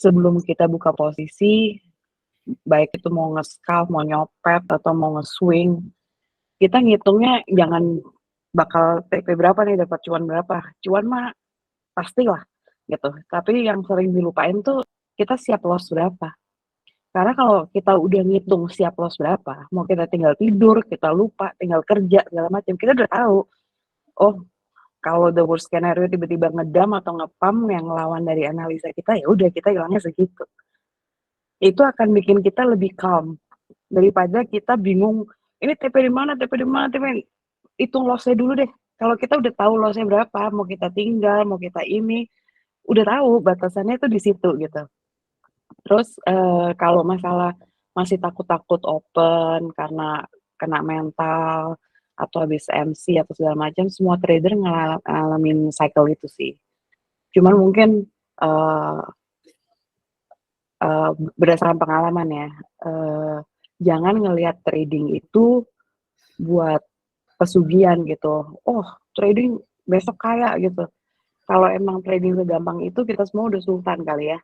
sebelum kita buka posisi, baik itu mau nge-scalp, mau nyopet, atau mau nge-swing, kita ngitungnya jangan bakal TP berapa nih, dapat cuan berapa. Cuan mah pastilah gitu. Tapi yang sering dilupain tuh kita siap loss berapa. Karena kalau kita udah ngitung siap loss berapa, mau kita tinggal tidur, kita lupa, tinggal kerja segala macam, kita udah tahu. Oh, kalau the worst scenario tiba-tiba ngedam atau ngepam yang lawan dari analisa kita, ya udah kita hilangnya segitu. Itu akan bikin kita lebih calm daripada kita bingung, ini TP di mana, TP di mana, TP. Hitung loss-nya dulu deh. Kalau kita udah tahu loss-nya berapa, mau kita tinggal, mau kita ini, udah tahu batasannya itu di situ gitu. Terus kalau masalah masih takut-takut open karena kena mental atau habis MC atau segala macam, semua trader ngalamin cycle itu sih. Cuman mungkin berdasarkan pengalaman ya, jangan ngelihat trading itu buat pesugihan gitu. Oh, trading besok kaya gitu. Kalau emang trading segampang itu, kita semua udah sultan kali ya.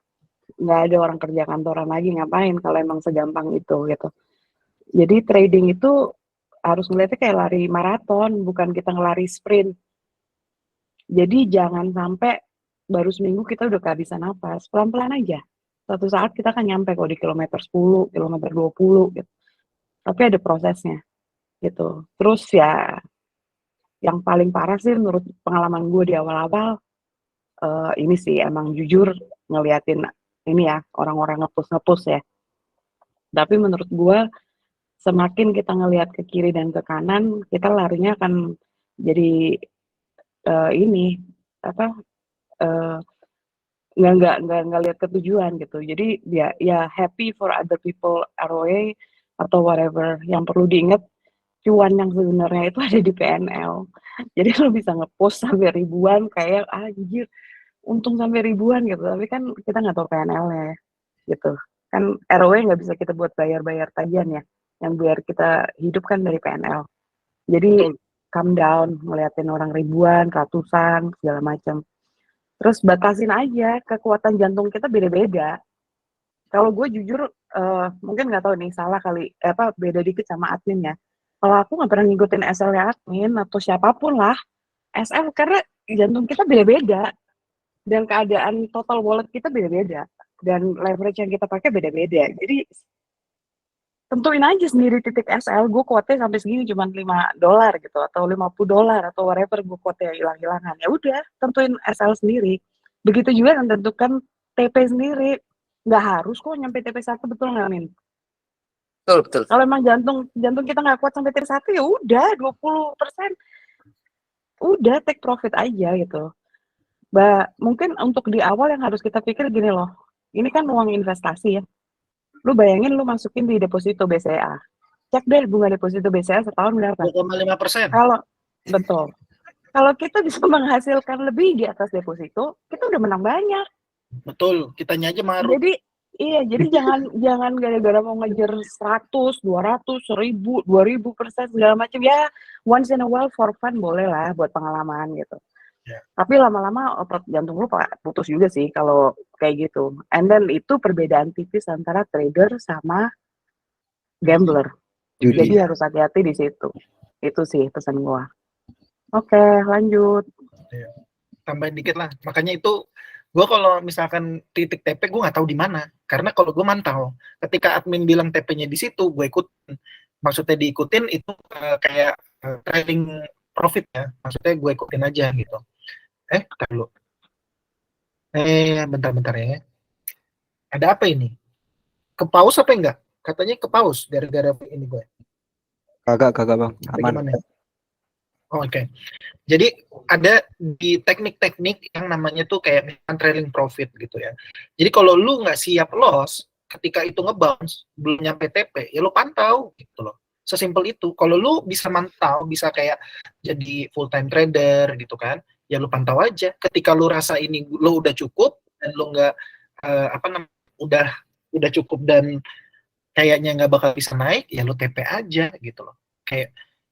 Nggak ada orang kerja kantoran lagi, ngapain kalau emang segampang itu gitu. Jadi trading itu harus ngeliatnya kayak lari maraton, bukan kita ngelari sprint. Jadi jangan sampai baru seminggu kita udah kehabisan napas. Pelan-pelan aja. Suatu saat kita akan nyampe kok di kilometer 10, kilometer 20 gitu. Tapi ada prosesnya gitu. Terus ya yang paling parah sih menurut pengalaman gue di awal-awal, ini sih emang jujur ngeliatin ini ya, orang-orang nge-push ya. Tapi menurut gue semakin kita ngelihat ke kiri dan ke kanan, kita larinya akan jadi ini apa nggak lihat ke tujuan gitu. Jadi ya happy for other people ROA atau whatever. Yang perlu diingat, cuan yang sebenarnya itu ada di PNL. Jadi lo bisa ngepost sampai ribuan kayak anjir untung sampai ribuan gitu, tapi kan kita nggak tahu PNL-nya gitu. Kan ROA nggak bisa kita buat bayar-bayar tagihan ya, yang biar kita hidup kan dari PNL. Jadi calm down, ngeliatin orang ribuan, ratusan, segala macam. Terus batasin aja, kekuatan jantung kita beda-beda. Kalau gue jujur, mungkin nggak tahu nih, salah kali, beda dikit sama admin ya. Kalau aku nggak pernah ngikutin SL-nya admin atau siapapun lah, SL karena jantung kita beda-beda dan keadaan total wallet kita beda-beda dan leverage yang kita pakai beda-beda. Jadi tentuin aja sendiri titik SL, gue quote-nya sampai segini cuma $5 gitu atau $50 atau whatever gue quote-nya hilang-hilangan. Ya udah, tentuin SL sendiri. Begitu juga yang tentukan TP sendiri. Nggak harus kok nyampe TP 1, betul nggak, Min? Betul. Kalau emang jantung kita nggak kuat sampai TP 1, ya udah 20%. Udah take profit aja gitu. Mungkin untuk di awal yang harus kita pikir gini loh. Ini kan uang investasi ya. Lu bayangin lu masukin di deposito BCA. Cek deh bunga deposito BCA setahun berapa? 2,5%. Kalau betul. Kalau kita bisa menghasilkan lebih di atas deposito, kita udah menang banyak. Betul, kitanya aja maruk. Jadi jangan gara-gara mau ngejar 100, 200, 1000, 2000% segala macam ya. Once in a while for fun boleh lah buat pengalaman gitu. Yeah. Tapi lama-lama otot jantung lu putus juga sih kalau kayak gitu. And then itu perbedaan tipis antara trader sama gambler. Jadi harus hati-hati di situ. Itu sih pesan gua. Oke, lanjut. Tambahin dikit lah. Makanya itu gua kalau misalkan titik TP gua nggak tahu di mana. Karena kalau gua mantau, ketika admin bilang TP-nya di situ, gua ikutin. Maksudnya diikutin itu kayak trading profit ya. Maksudnya gue ikutin aja gitu. Bentar dulu. Bentar ya. Ada apa ini? Ke pause apa enggak? Katanya ke pause gara-gara ini gue. Kagak bang, aman. Oke. Jadi ada di teknik-teknik yang namanya tuh kayak trailing profit gitu ya. Jadi kalau lu nggak siap loss, ketika itu nge-bounce, belum nyampe TP, ya lu pantau gitu loh. Sesimpel itu. Kalau lu bisa mantau, bisa kayak jadi full time trader gitu kan, ya lu pantau aja. Ketika lu rasa ini lu udah cukup dan lu nggak udah cukup dan kayaknya nggak bakal bisa naik, ya lu TP aja gitu loh. Kayak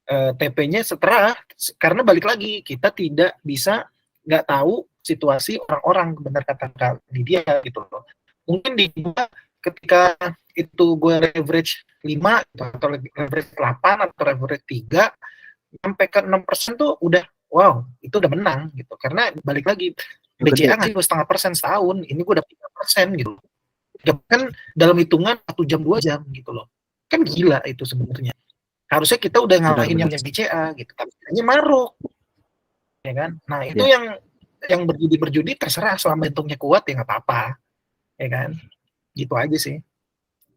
TP-nya setelah, karena balik lagi kita tidak bisa nggak tahu situasi orang-orang, benar kata dia gitu loh. Mungkin di gua ketika itu gue leverage 5 atau leverage 8 atau leverage 3 sampai ke 6% tuh udah wow, itu udah menang gitu. Karena balik lagi BCA ngasih gue 0,5% setahun, ini gue udah 3% gitu. Ya kan dalam hitungan 1 jam 2 jam gitu loh. Kan gila itu sebenarnya. Harusnya kita udah ngalahin yang BCA gitu, tapi hanya maruk. Ya kan? Nah, itu yang berjudi terserah selama untungnya kuat ya nggak apa-apa. Ya kan? Gitu aja sih.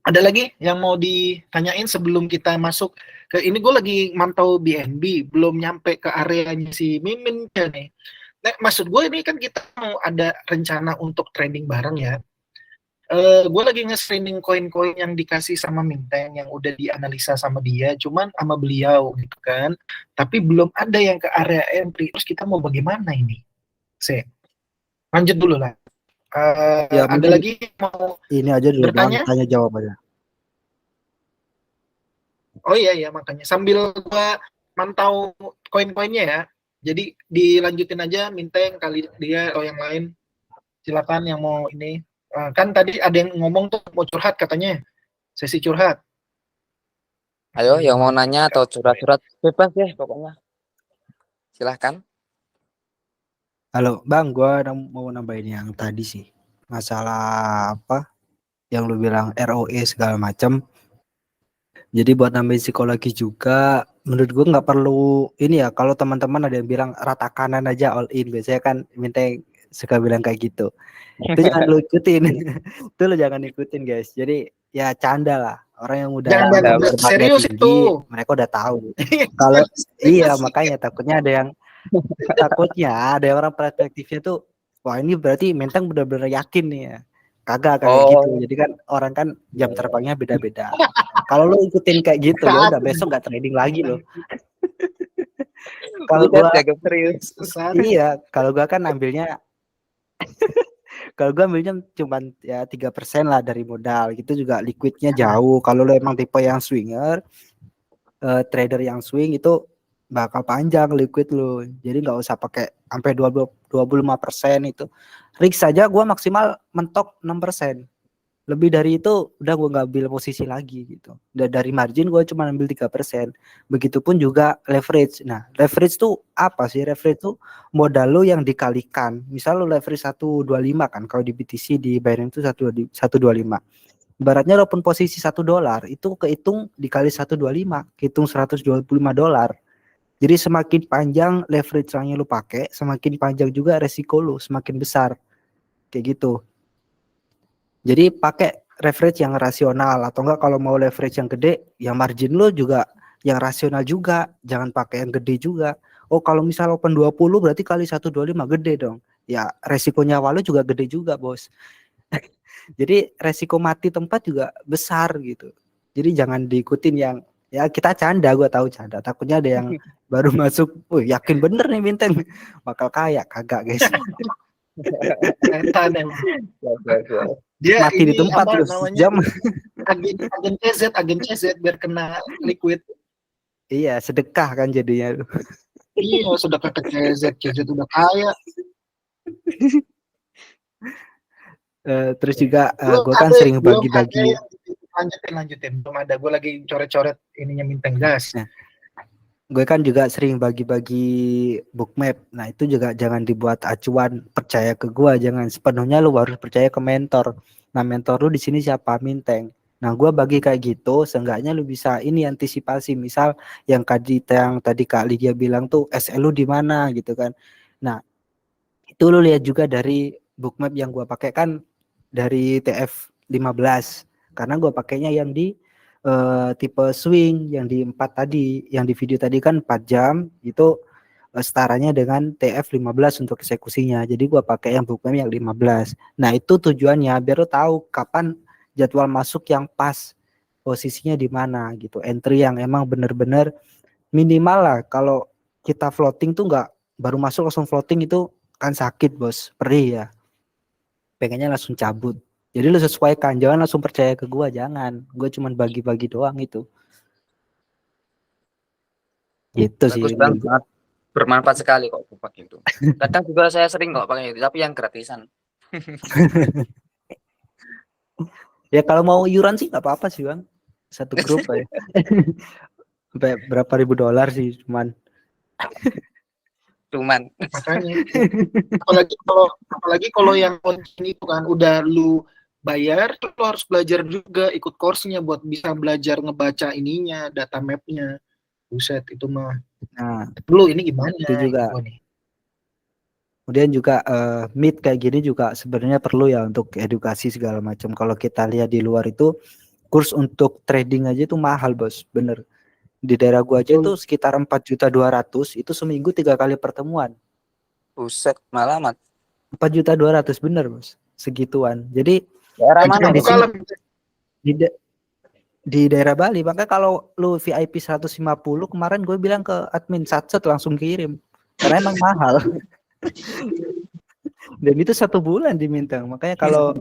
Ada lagi yang mau ditanyain sebelum kita masuk ke ini? Gue lagi mantau BNB, belum nyampe ke areanya si Mimin ya nih. Nah, maksud gue ini kan kita mau ada rencana untuk trading bareng ya. Gue lagi nge-screening koin-koin yang dikasih sama Minteng yang udah dianalisa sama dia, cuman sama beliau gitu kan. Tapi belum ada yang ke area entry. Terus kita mau bagaimana ini? Lanjut dulu lah. Ya, ada lagi mau ini aja dulu bertanya? tanya jawab aja. Oh iya makanya sambil gua mantau koin-koinnya ya. Jadi dilanjutin aja Minteng kali dia yang lain. Silakan yang mau ini. Kan tadi ada yang ngomong tuh mau curhat katanya. Sesi curhat. Ayo yang mau nanya atau curhat-curhat bebas ya pokoknya. Silahkan. Halo, Bang, gua mau nambahin yang tadi sih. Masalah apa? Yang lu bilang ROE segala macam. Jadi buat nambahin psikologi juga, menurut gua nggak perlu ini ya. Kalau teman-teman ada yang bilang rata kanan aja all in, biasanya kan minta suka bilang kayak gitu. Itu jangan lu ikutin. Itu lu jangan ikutin, guys. Jadi ya canda lah. Orang yang udah berbakat serius tinggi, itu. mereka udah tahu. Kalau iya makanya takutnya ada yang ada orang perspektifnya tuh, wah ini berarti Mentang benar-benar yakin nih ya. Kagak gitu. Jadi kan orang kan jam terbangnya beda-beda. Kalau lu ikutin kayak gitu ya udah besok nggak trading lagi lo. Kalau gua serius. iya, kalau gua kan ambilnya cuma ya 3% lah dari modal. Gitu juga liquidnya jauh. Kalau lu emang tipe yang swinger, trader yang swing itu bakal panjang liquid lu. Jadi nggak usah pakai sampai 25% itu. Risk saja gua maksimal mentok 6%. Lebih dari itu udah gue nggak ambil posisi lagi gitu. Dan dari margin gue cuma ambil 3%. Begitupun juga leverage. Nah, leverage tuh apa sih? Leverage tuh modal lo yang dikalikan. Misal lo leverage 125 kan, kalau di BTC di Binance itu 125. Ibaratnya walaupun posisi $1 itu kehitung dikali 125, kehitung $125. Jadi semakin panjang leverage yang lo pakai, semakin panjang juga resiko lo, semakin besar. Kayak gitu. Jadi pakai leverage yang rasional, atau enggak kalau mau leverage yang gede, ya margin lo juga yang rasional juga, jangan pakai yang gede juga. Oh kalau misal open 20 berarti kali 125 gede dong. Ya resikonya awalnya juga gede juga, Bos. Jadi resiko mati tempat juga besar gitu. Jadi jangan diikutin yang ya kita canda, gue tahu canda. Takutnya ada yang baru masuk, yakin bener nih Bintang bakal kaya, kagak guys. Dia mati di tempat terus jam. agen CZ biar kena liquid. Iya, sedekah kan jadinya. Iya, sedekah ke CZ udah kaya. Terus juga gue kan sering bagi-bagi. Lanjutin. Belum ada, gue lagi coret-coret ininya Minteng gas. Nah, gue kan juga sering bagi-bagi bookmap. Nah itu juga jangan dibuat acuan percaya ke gue, jangan sepenuhnya lu harus percaya ke mentor. Nah mentor lu di sini siapa? Minteng. Nah gue bagi kayak gitu, seenggaknya lu bisa ini antisipasi. Misal yang tadi Kak Lydia bilang tuh SL lu di mana gitu kan. Nah itu lu lihat juga dari bookmap yang gue pakai kan dari TF15, karena gue pakainya yang di tipe swing yang di 4 tadi, yang di video tadi kan 4 jam itu setaranya dengan TF15 untuk eksekusinya. Jadi gua pakai yang bookmap yang 15. Nah, itu tujuannya biar lo tahu kapan jadwal masuk yang pas, posisinya di mana gitu. Entry yang emang bener-bener minimal lah. Kalau kita floating tuh nggak baru masuk langsung floating itu kan sakit, Bos. Perih ya. Pengennya langsung cabut. Jadi lu sesuaikan, jangan langsung percaya ke gua, jangan. Gua cuma bagi-bagi doang itu. Gitu sih. Bagus banget. Bermanfaat sekali kok pakai itu. Kadang juga saya sering kok pakai itu, tapi yang gratisan. Ya kalau mau iuran sih nggak apa-apa sih bang, satu grup ya. Sampai berapa ribu dolar sih cuman. Makanya apalagi kalau yang konten itu kan udah lu bayar, terus lu harus belajar juga ikut course-nya buat bisa belajar ngebaca ininya, data map-nya. Buset itu mah. Nah Lu ini gimana? itu juga. Gua nih. Kemudian juga meet kayak gini juga sebenarnya perlu ya untuk edukasi segala macam. Kalau kita lihat di luar itu kurs untuk trading aja itu mahal bos, bener. Di daerah gua aja itu sekitar 4.200.000 itu seminggu 3 kali pertemuan. Buset, malah amat. 4.200.000 bener bos, segituan. Jadi Daerah kita mana di bos? sini di daerah Bali, makanya kalau lu VIP 150 kemarin gue bilang ke admin satset langsung kirim karena emang mahal. Dan itu 1 bulan diminta. Makanya kalau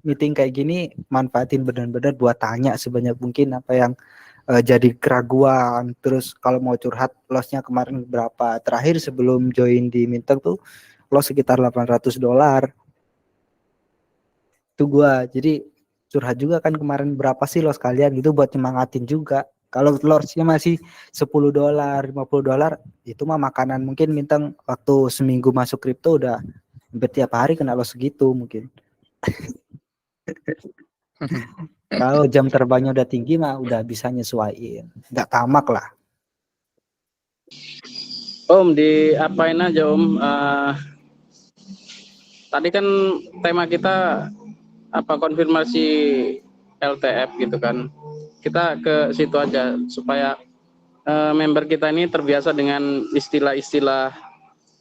meeting kayak gini manfaatin benar-benar buat tanya sebanyak mungkin apa yang jadi keraguan. Terus kalau mau curhat lossnya kemarin berapa, terakhir sebelum join di Minteng tuh loss sekitar $800 itu gua. Jadi curhat juga kan kemarin berapa sih loss kalian gitu buat nyemangatin juga. Kalau lossnya masih $10 $50 itu mah makanan. Mungkin Minteng waktu seminggu masuk kripto udah hampir tiap hari kena loss segitu mungkin. Kalau jam terbangnya udah tinggi mah udah bisa nyesuaiin, nggak tamak lah. Om, diapain aja Om? Tadi kan tema kita apa konfirmasi LTF gitu kan. Kita ke situ aja supaya member kita ini terbiasa dengan istilah-istilah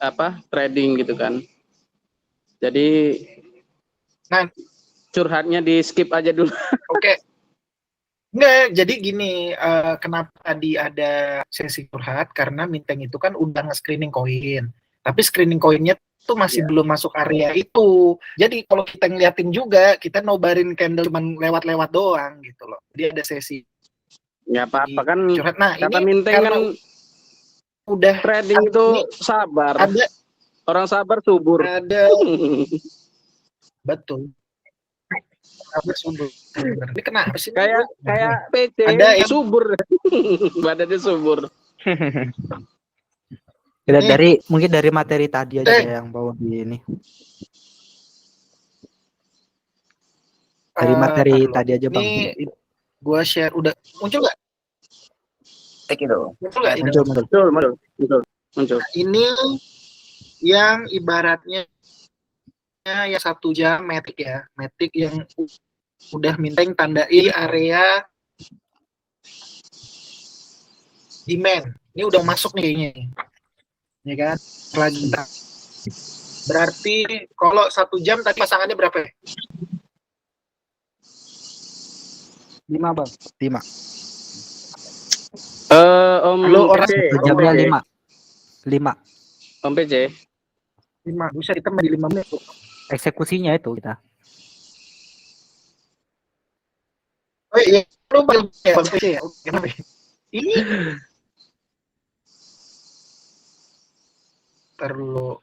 apa trading gitu kan. Jadi Nah, curhatnya di skip aja dulu. Oke. Enggak, jadi gini, kenapa tadi ada sesi curhat, karena Minteng itu kan udah nge-screening koin. Tapi screening koinnya tuh masih belum masuk area itu. Jadi kalau kita ngeliatin juga, kita nobarin candle cuman lewat-lewat doang gitu loh. Jadi ada sesi Ya apa-apa kan curhat. Nah, kata ini Minteng karena kan udah trading itu ini sabar. ada Orang sabar subur. Betul. Sabar subur. Ini kenapa sih? Kayak PC Ada yang subur. Badannya subur. Mungkin dari materi tadi aja deh yang bawa di ini. Dari materi tadi aja Bang. Ini gua share udah muncul nggak? Muncul nggak? Muncul. Nah, ini yang ibaratnya ya 1 jam metik ya, metik yang udah Minteng tandai area demand. Ini udah masuk nih kayaknya, ya kan? Lagi. Berarti kalau 1 jam tadi pasangannya berapa ya? 5 Bang. 5. Om Halo, orang jamnya 5. Om PC. 5. Bisa kita main di 5 menit. Eksekusinya itu kita. Oh iya, lu paling ya, Bang PC ya. Kenapa? Ini perlu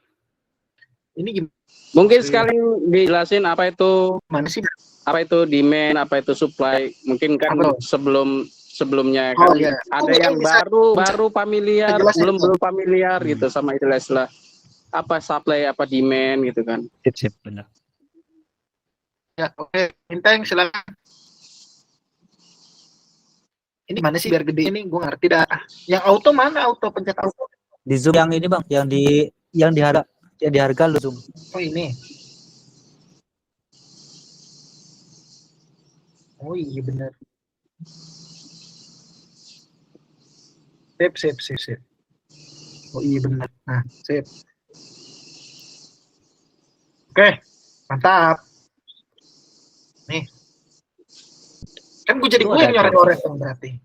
ini gimana Mungkin sekali dijelasin apa itu sih? Apa itu demand, apa itu supply. Mungkin kan sebelumnya Oh, kan iya. ada yang baru familiar, jelasin, belum familiar gitu sama istilah apa supply, apa demand gitu kan. Sip, benar. Ya, oke. Minteng silakan. Ini mana sih biar gede ini? Gue ngerti dah. Yang auto mana? Auto pencet auto. Di Zoom yang ini Bang, yang di harga lu Zoom. Oh ini. Oh iya benar. Sip. Oh iya benar. Nah, sip. Oke, mantap. Nih. Kan gue jadi gue yang nyoret-nyoret dong berarti.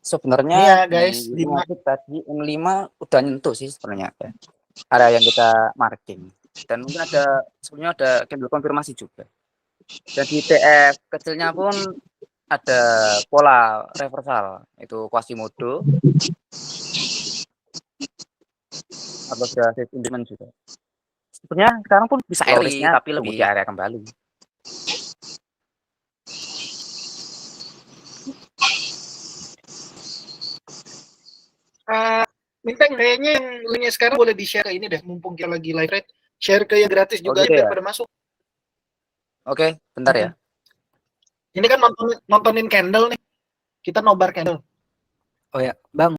Sebenarnya Iya guys, di tadi M5 udah nyentuh sih sebenarnya ya. Area yang kita marking. Dan mungkin sebenarnya ada candle konfirmasi juga. Dan di TF kecilnya pun ada pola reversal, itu Quasimodo. Atau sudah sindement juga. Sebenarnya sekarang pun bisa Low eri, risk-nya tapi lebih tumbuh di area kembali. Minteng, kayaknya yang linknya sekarang boleh di-share ke ini deh, mumpung kita lagi live rate. Share ke yang gratis Oh juga gitu biar ya? pada masuk. Oke, bentar ya. Ini kan nontonin candle nih. Kita nobar candle. Oh ya, Bang,